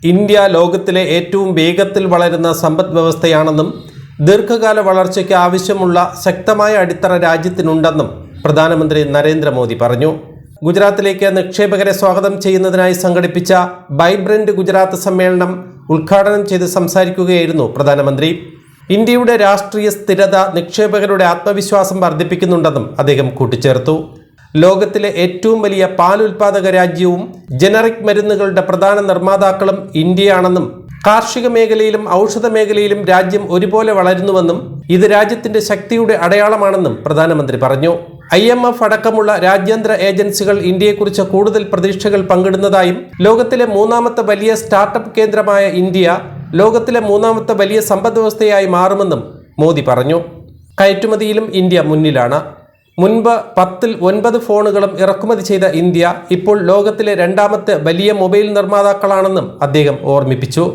India ലോകത്തിലെ ഏറ്റവും വേഗത്തിൽ വളരുന്ന സമ്പദ് വ്യവസ്ഥയാണെന്നും ദീർഘകാല വളർച്ചയ്ക്ക് ആവശ്യമുള്ള ശക്തമായ അടിത്തറ രാജ്യത്തിനുണ്ടെന്നും പ്രധാനമന്ത്രി നരേന്ദ്രമോദി പറഞ്ഞു. ഗുജറാത്തിലേക്ക് നിക്ഷേപകരെ സ്വാഗതം ചെയ്യുന്നതിനായി സംഘടിപ്പിച്ച വൈബ്രന്റ് ഗുജറാത്ത് സമ്മേളനം ഉദ്ഘാടനം ചെയ്ത് സംസാരിക്കുകയായിരുന്നു പ്രധാനമന്ത്രി. ഇന്ത്യയുടെ രാഷ്ട്രീയ സ്ഥിരത നിക്ഷേപകരുടെ ആത്മവിശ്വാസം വർദ്ധിപ്പിക്കുന്നുണ്ടെന്നും അദ്ദേഹം കൂട്ടിച്ചേർത്തു. ലോകത്തിലെ ഏറ്റവും വലിയ പാൽ ഉൽപാദക രാജ്യവും ജനറിക് മരുന്നുകളുടെ പ്രധാന നിർമ്മാതാക്കളും ഇന്ത്യയാണെന്നും കാർഷിക മേഖലയിലും ഔഷധ മേഖലയിലും രാജ്യം ഒരുപോലെ വളരുന്നുവെന്നും ഇത് രാജ്യത്തിന്റെ ശക്തിയുടെ അടയാളമാണെന്നും പ്രധാനമന്ത്രി പറഞ്ഞു. IMF അടക്കമുള്ള രാജ്യാന്തര ഏജൻസികൾ ഇന്ത്യയെക്കുറിച്ച് കൂടുതൽ പ്രതീക്ഷകൾ പങ്കിടുന്നതായും ലോകത്തിലെ മൂന്നാമത്തെ വലിയ സ്റ്റാർട്ടപ്പ് കേന്ദ്രമായ ഇന്ത്യ ലോകത്തിലെ മൂന്നാമത്തെ വലിയ സമ്പദ് വ്യവസ്ഥയായി മാറുമെന്നും മോദി പറഞ്ഞു. കയറ്റുമതിയിലും ഇന്ത്യ മുന്നിലാണ്. മുൻപ് 10ൽ 9 ഫോണുകളും ഇറക്കുമതി ചെയ്ത ഇന്ത്യ ഇപ്പോൾ ലോകത്തിലെ രണ്ടാമത്തെ വലിയ മൊബൈൽ നിർമ്മാതാക്കളാണെന്നും അദ്ദേഹം ഓർമ്മിപ്പിച്ചു.